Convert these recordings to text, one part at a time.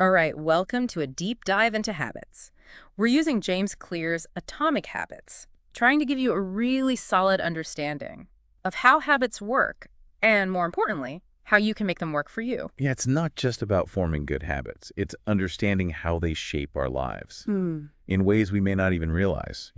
All right, welcome to a deep dive into habits. We're using James Clear's Atomic Habits, trying to give you a really solid understanding of how habits work, and more importantly, how you can make them work for you. Yeah, it's not just about forming good habits. It's understanding how they shape our lives in ways we may not even realize.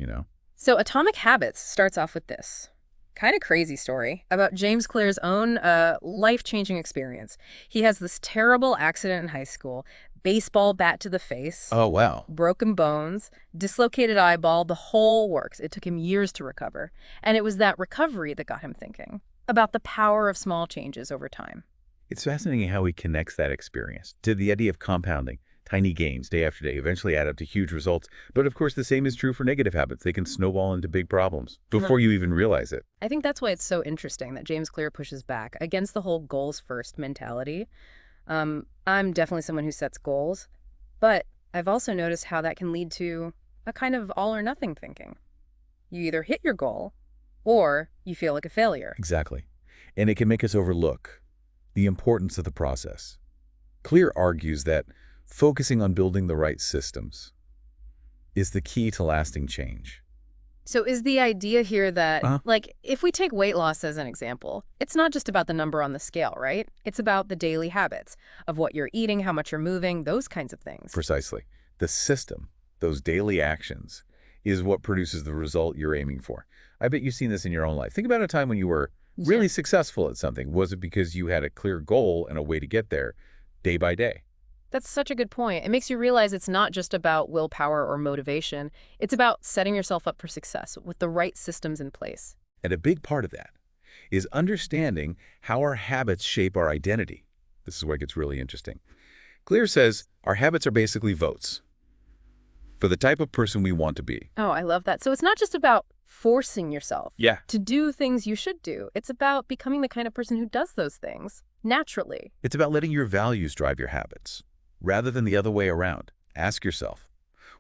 So Atomic Habits starts off with this kind of crazy story about James Clear's own life-changing experience. He has this terrible accident in high school, baseball bat to the face, Oh, wow. broken bones, dislocated eyeball, the whole works. It took him years to recover. And it was that recovery that got him thinking about the power of small changes over time. It's fascinating how he connects that experience to the idea of compounding. Tiny gains day after day eventually add up to huge results. But of course, the same is true for negative habits. They can snowball into big problems before you even realize it. I think that's why it's so interesting that James Clear pushes back against the whole goals first mentality. I'm definitely someone who sets goals, but I've also noticed how that can lead to a kind of all or nothing thinking. You either hit your goal or you feel like a failure. Exactly. And it can make us overlook the importance of the process. Clear argues that focusing on building the right systems is the key to lasting change. So is the idea here that, Uh-huh. if we take weight loss as an example, it's not just about the number on the scale, right? It's about the daily habits of what you're eating, how much you're moving, those kinds of things. Precisely. The system, those daily actions, is what produces the result you're aiming for. I bet you've seen this in your own life. Think about a time when you were really successful at something. Was it because you had a clear goal and a way to get there day by day? That's such a good point. It makes you realize it's not just about willpower or motivation. It's about setting yourself up for success with the right systems in place. And a big part of that is understanding how our habits shape our identity. This is where it gets really interesting. Clear says our habits are basically votes for the type of person we want to be. Oh, I love that. So it's not just about forcing yourself Yeah. to do things you should do. It's about becoming the kind of person who does those things naturally. It's about letting your values drive your habits, rather than the other way around. Ask yourself,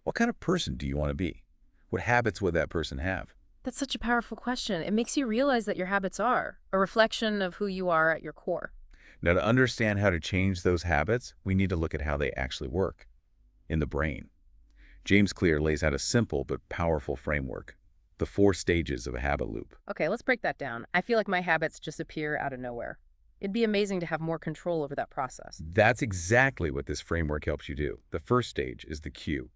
what kind of person do you want to be? What habits would that person have? That's such a powerful question. It makes you realize that your habits are a reflection of who you are at your core. Now, to understand how to change those habits, we need to look at how they actually work in the brain. James Clear lays out a simple but powerful framework, the 4 stages of a habit loop. Okay, let's break that down. I feel like my habits just appear out of nowhere. It'd be amazing to have more control over that process. That's exactly what this framework helps you do. The first stage is the cue.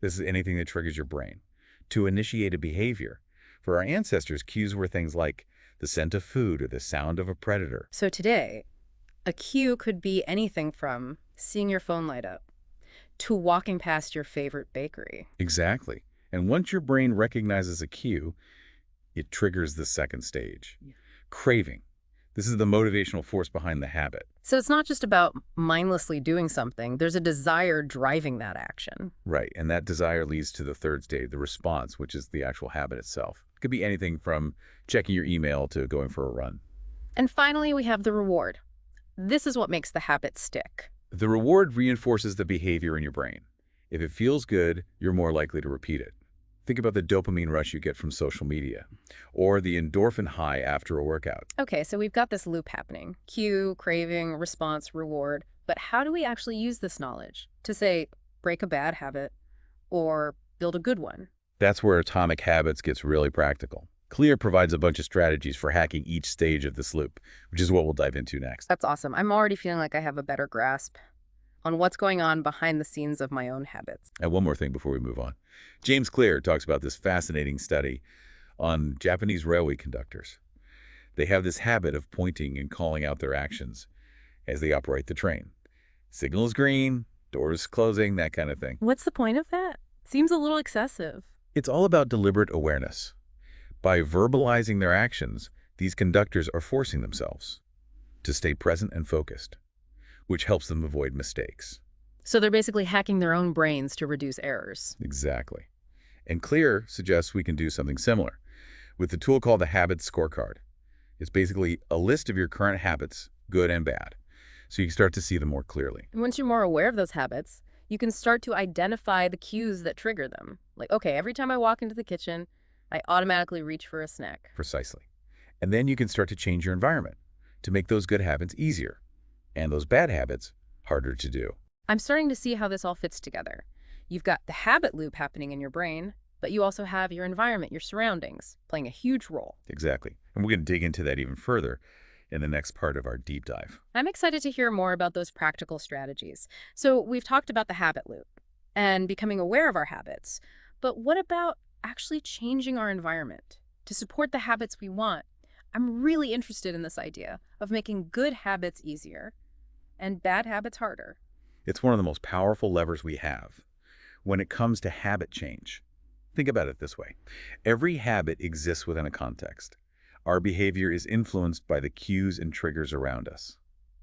This is anything that triggers your brain to initiate a behavior. For our ancestors, cues were things like the scent of food or the sound of a predator. So today, a cue could be anything from seeing your phone light up to walking past your favorite bakery. Exactly. And once your brain recognizes a cue, it triggers the second stage. Craving. This is the motivational force behind the habit. So it's not just about mindlessly doing something. There's a desire driving that action. Right. And that desire leads to the third stage, the response, which is the actual habit itself. It could be anything from checking your email to going for a run. And finally, we have the reward. This is what makes the habit stick. The reward reinforces the behavior in your brain. If it feels good, you're more likely to repeat it. Think about the dopamine rush you get from social media, or the endorphin high after a workout. Okay, so we've got this loop happening. Cue, craving, response, reward. But how do we actually use this knowledge to, say, break a bad habit or build a good one? That's where Atomic Habits gets really practical. Clear provides a bunch of strategies for hacking each stage of this loop, which is what we'll dive into next. That's awesome. I'm already feeling like I have a better grasp on what's going on behind the scenes of my own habits. And one more thing before we move on. James Clear talks about this fascinating study on Japanese railway conductors. They have this habit of pointing and calling out their actions as they operate the train. Signal is green, doors closing, that kind of thing. What's the point of that? Seems a little excessive. It's all about deliberate awareness. By verbalizing their actions, these conductors are forcing themselves to stay present and focused, which helps them avoid mistakes. So they're basically hacking their own brains to reduce errors. Exactly. And Clear suggests we can do something similar with the tool called the Habit Scorecard. It's basically a list of your current habits, good and bad, so you can start to see them more clearly. And once you're more aware of those habits, you can start to identify the cues that trigger them. Like, okay, every time I walk into the kitchen, I automatically reach for a snack. Precisely. And then you can start to change your environment to make those good habits easier and those bad habits harder to do. I'm starting to see how this all fits together. You've got the habit loop happening in your brain, but you also have your environment, your surroundings, playing a huge role. Exactly. And we're going to dig into that even further in the next part of our deep dive. I'm excited to hear more about those practical strategies. So we've talked about the habit loop and becoming aware of our habits, but what about actually changing our environment to support the habits we want? I'm really interested in this idea of making good habits easier and bad habits harder. It's one of the most powerful levers we have when it comes to habit change. Think about it this way. Every habit exists within a context. Our behavior is influenced by the cues and triggers around us.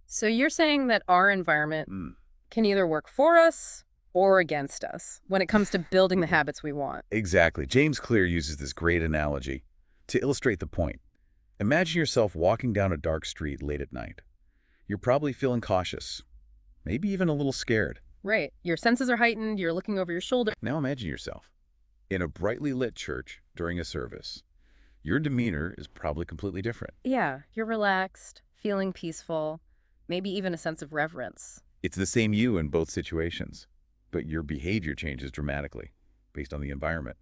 So you're saying that our environment Mm, can either work for us or against us when it comes to building the habits we want. exactly. James Clear uses this great analogy to illustrate the point. Imagine yourself walking down a dark street late at night. You're probably feeling cautious, maybe even a little scared. Right. Your senses are heightened, you're looking over your shoulder. Now imagine yourself in a brightly lit church during a service. Your demeanor is probably completely different. Yeah, you're relaxed, feeling peaceful, maybe even a sense of reverence. It's the same you in both situations, but your behavior changes dramatically based on the environment.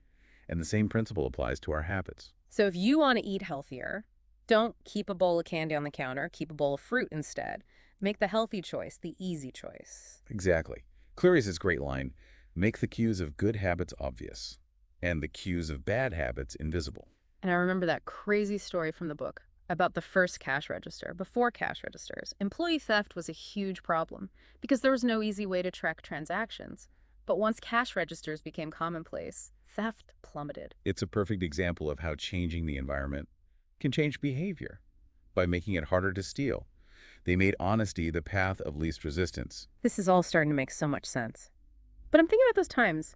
And the same principle applies to our habits. So if you want to eat healthier, don't keep a bowl of candy on the counter, keep a bowl of fruit instead. Make the healthy choice, the easy choice. Exactly. Clear has this great line, make the cues of good habits obvious and the cues of bad habits invisible. And I remember that crazy story from the book about the first cash register. Before cash registers, employee theft was a huge problem because there was no easy way to track transactions. But once cash registers became commonplace, theft plummeted. It's a perfect example of how changing the environment can change behavior by making it harder to steal. They made honesty the path of least resistance. This is all starting to make so much sense. But I'm thinking about those times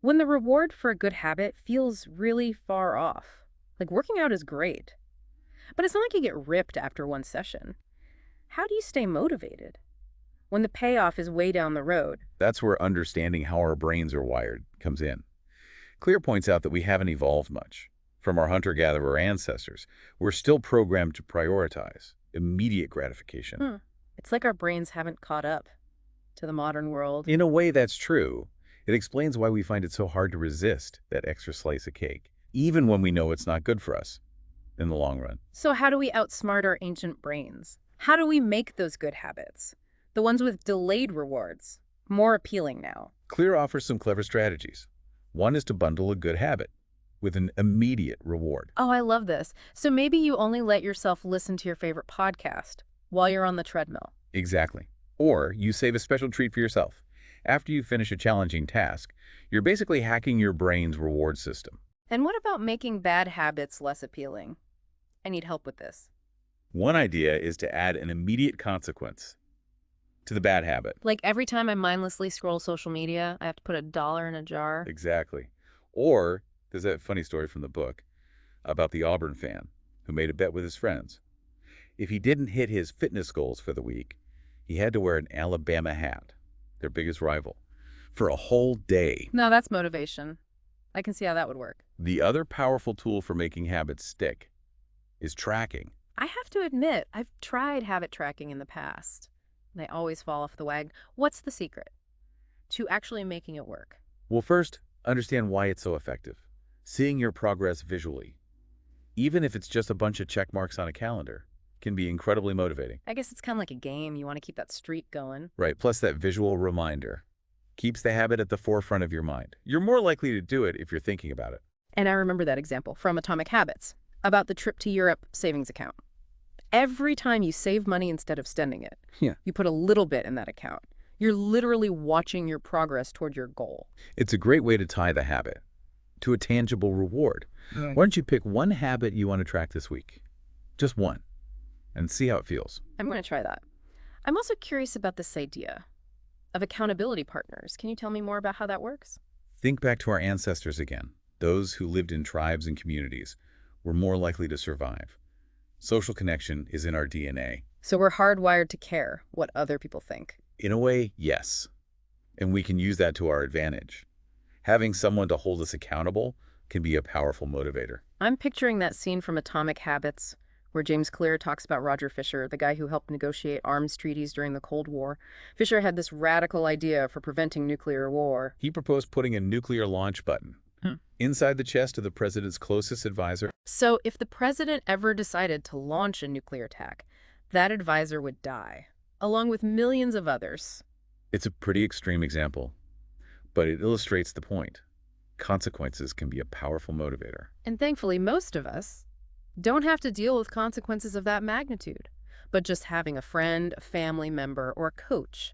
when the reward for a good habit feels really far off. Like working out is great, but it's not like you get ripped after one session. How do you stay motivated when the payoff is way down the road? That's where understanding how our brains are wired comes in. Clear points out that we haven't evolved much. From our hunter-gatherer ancestors, we're still programmed to prioritize immediate gratification. It's like our brains haven't caught up to the modern world. In a way, that's true. It explains why we find it so hard to resist that extra slice of cake, even when we know it's not good for us in the long run. So how do we outsmart our ancient brains? How do we make those good habits, the ones with delayed rewards, more appealing now? Clear offers some clever strategies. One is to bundle a good habit with an immediate reward. Oh, I love this. So maybe you only let yourself listen to your favorite podcast while you're on the treadmill. Exactly. Or you save a special treat for yourself. After you finish a challenging task, you're basically hacking your brain's reward system. And what about making bad habits less appealing? I need help with this. One idea is to add an immediate consequence to the bad habit. Like every time I mindlessly scroll social media, I have to put $1 in a jar. Exactly. Or there's that funny story from the book about the Auburn fan who made a bet with his friends. If he didn't hit his fitness goals for the week, he had to wear an Alabama hat, their biggest rival, for a whole day. No, that's motivation. I can see how that would work. The other powerful tool for making habits stick is tracking. I have to admit, I've tried habit tracking in the past, and I always fall off the wagon. What's the secret to actually making it work? Well, first, understand why it's so effective. Seeing your progress visually, even if it's just a bunch of check marks on a calendar, can be incredibly motivating. I guess it's kind of like a game. You want to keep that streak going. Right, plus that visual reminder keeps the habit at the forefront of your mind. You're more likely to do it if you're thinking about it. And I remember that example from Atomic Habits about the trip to Europe savings account. Every time you save money instead of spending it, you put a little bit in that account. You're literally watching your progress toward your goal. It's a great way to tie the habit to a tangible reward. Why don't you pick one habit you want to track this week? Just one. And see how it feels. I'm going to try that. I'm also curious about this idea of accountability partners. Can you tell me more about how that works? Think back to our ancestors again. Those who lived in tribes and communities were more likely to survive. Social connection is in our DNA. So we're hardwired to care what other people think. In a way, yes. And we can use that to our advantage. Having someone to hold us accountable can be a powerful motivator. I'm picturing that scene from Atomic Habits where where James Clear talks about Roger Fisher, the guy who helped negotiate arms treaties during the Cold War. Fisher had this radical idea for preventing nuclear war. He proposed putting a nuclear launch button inside the chest of the president's closest advisor. So if the president ever decided to launch a nuclear attack, that advisor would die, along with millions of others. It's a pretty extreme example, but it illustrates the point. Consequences can be a powerful motivator. And thankfully, most of us don't have to deal with consequences of that magnitude, but just having a friend, a family member, or a coach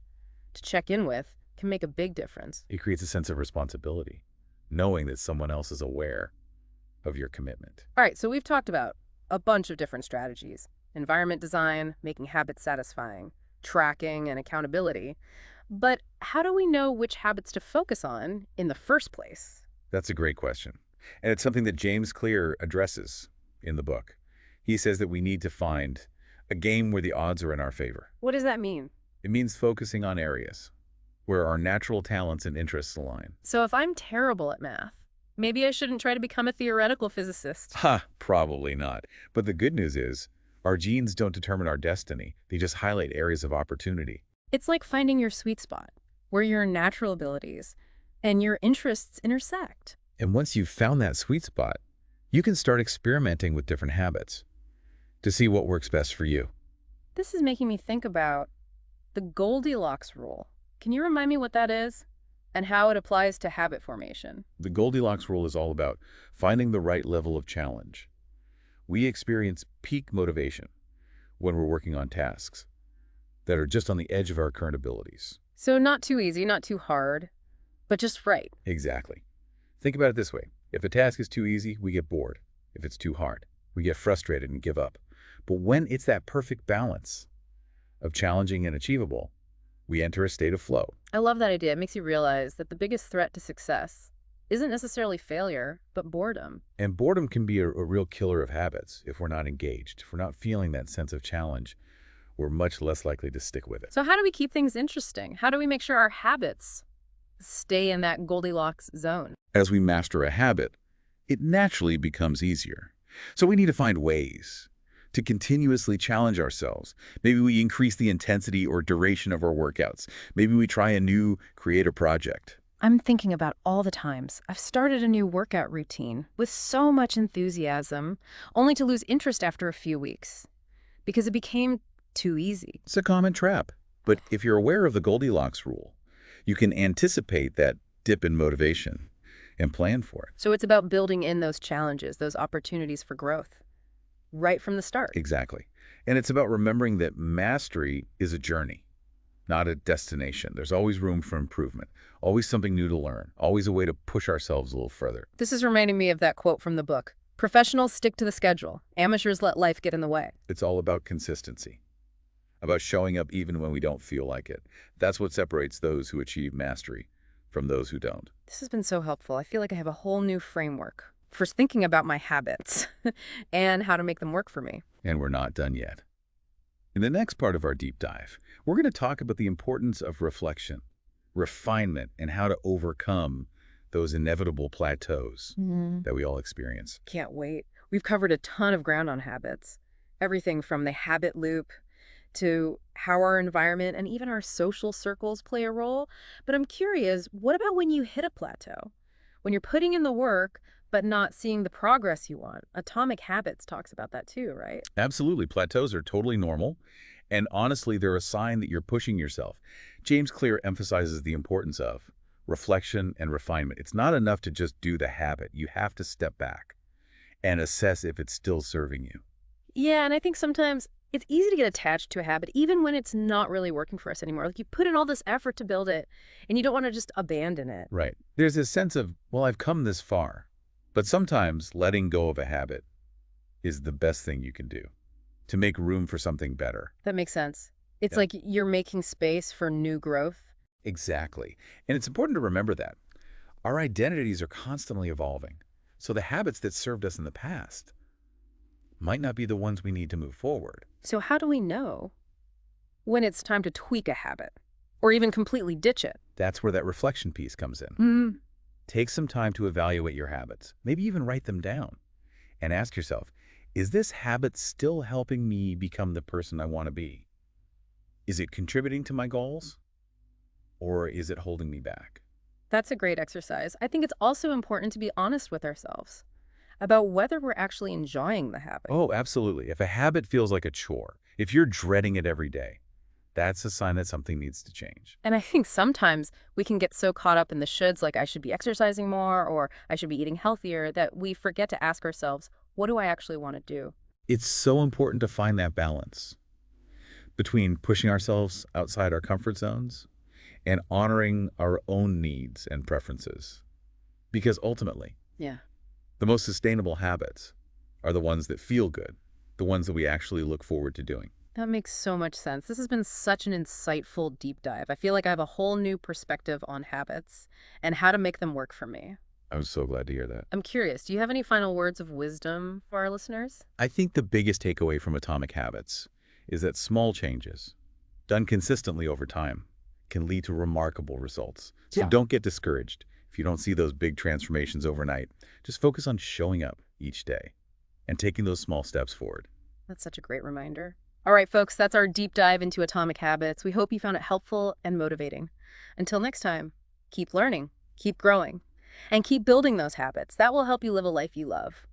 to check in with can make a big difference. It creates a sense of responsibility, knowing that someone else is aware of your commitment. All right, so we've talked about a bunch of different strategies: environment design, making habits satisfying, tracking, and accountability. But how do we know which habits to focus on in the first place? That's a great question. And it's something that James Clear addresses in the book. He says that we need to find a game where the odds are in our favor. What does that mean? It means focusing on areas where our natural talents and interests align. So if I'm terrible at math, maybe I shouldn't try to become a theoretical physicist. Ha, probably not. But the good news is, our genes don't determine our destiny. They just highlight areas of opportunity. It's like finding your sweet spot, where your natural abilities and your interests intersect. And once you've found that sweet spot, you can start experimenting with different habits to see what works best for you. This is making me think about the Goldilocks rule. Can you remind me what that is and how it applies to habit formation? The Goldilocks rule is all about finding the right level of challenge. We experience peak motivation when we're working on tasks that are just on the edge of our current abilities. So not too easy, not too hard, but just right. Exactly. Think about it this way. If a task is too easy, we get bored. If it's too hard, we get frustrated and give up. But when it's that perfect balance of challenging and achievable, we enter a state of flow. I love that idea. It makes you realize that the biggest threat to success isn't necessarily failure, but boredom. And boredom can be a real killer of habits if we're not engaged. If we're not feeling that sense of challenge, we're much less likely to stick with it. So how do we keep things interesting? How do we make sure our habits stay in that Goldilocks zone? As we master a habit, it naturally becomes easier. So we need to find ways to continuously challenge ourselves. Maybe we increase the intensity or duration of our workouts. Maybe we try a new creative project. I'm thinking about all the times I've started a new workout routine with so much enthusiasm, only to lose interest after a few weeks because it became too easy. It's a common trap. But if you're aware of the Goldilocks rule, you can anticipate that dip in motivation and plan for it. So it's about building in those challenges, those opportunities for growth, right from the start. Exactly. And it's about remembering that mastery is a journey, not a destination. There's always room for improvement, always something new to learn, always a way to push ourselves a little further. This is reminding me of that quote from the book. Professionals stick to the schedule. Amateurs let life get in the way. It's all about consistency, about showing up even when we don't feel like it. That's what separates those who achieve mastery from those who don't. This has been so helpful. I feel like I have a whole new framework for thinking about my habits and how to make them work for me. And we're not done yet. In the next part of our deep dive, we're going to talk about the importance of reflection, refinement, and how to overcome those inevitable plateaus that we all experience. Can't wait. We've covered a ton of ground on habits. Everything from the habit loop to how our environment and even our social circles play a role. But I'm curious, what about when you hit a plateau? When you're putting in the work, but not seeing the progress you want? Atomic Habits talks about that too, right? Absolutely. Plateaus are totally normal. And honestly, they're a sign that you're pushing yourself. James Clear emphasizes the importance of reflection and refinement. It's not enough to just do the habit. You have to step back and assess if it's still serving you. Yeah, and I think sometimes it's easy to get attached to a habit, even when it's not really working for us anymore. Like you put in all this effort to build it, and you don't want to just abandon it. Right. There's this sense of, well, I've come this far. But sometimes letting go of a habit is the best thing you can do to make room for something better. That makes sense. It's Yeah. like you're making space for new growth. Exactly. And it's important to remember that. Our identities are constantly evolving. So the habits that served us in the past might not be the ones we need to move forward. So how do we know when it's time to tweak a habit or even completely ditch it? That's where that reflection piece comes in. Take some time to evaluate your habits, maybe even write them down, and ask yourself, Is this habit still helping me become the person I want to be? Is it contributing to my goals, or is it holding me back? That's a great exercise. I think it's also important to be honest with ourselves about whether we're actually enjoying the habit. Oh, absolutely. If a habit feels like a chore, if you're dreading it every day, that's a sign that something needs to change. And I think sometimes we can get so caught up in the shoulds, like I should be exercising more or I should be eating healthier, that we forget to ask ourselves, what do I actually want to do? It's so important to find that balance between pushing ourselves outside our comfort zones and honoring our own needs and preferences. Because ultimately, Yeah. the most sustainable habits are the ones that feel good, the ones that we actually look forward to doing. That makes so much sense. This has been such an insightful deep dive. I feel like I have a whole new perspective on habits and how to make them work for me. I'm so glad to hear that. I'm curious, do you have any final words of wisdom for our listeners? I think the biggest takeaway from Atomic Habits is that small changes, done consistently over time, can lead to remarkable results. So Yeah. don't get discouraged if you don't see those big transformations overnight. Just focus on showing up each day and taking those small steps forward. That's such a great reminder. All right, folks, that's our deep dive into atomic habits. We hope you found it helpful and motivating. Until next time, keep learning, keep growing, and keep building those habits. That will help you live a life you love.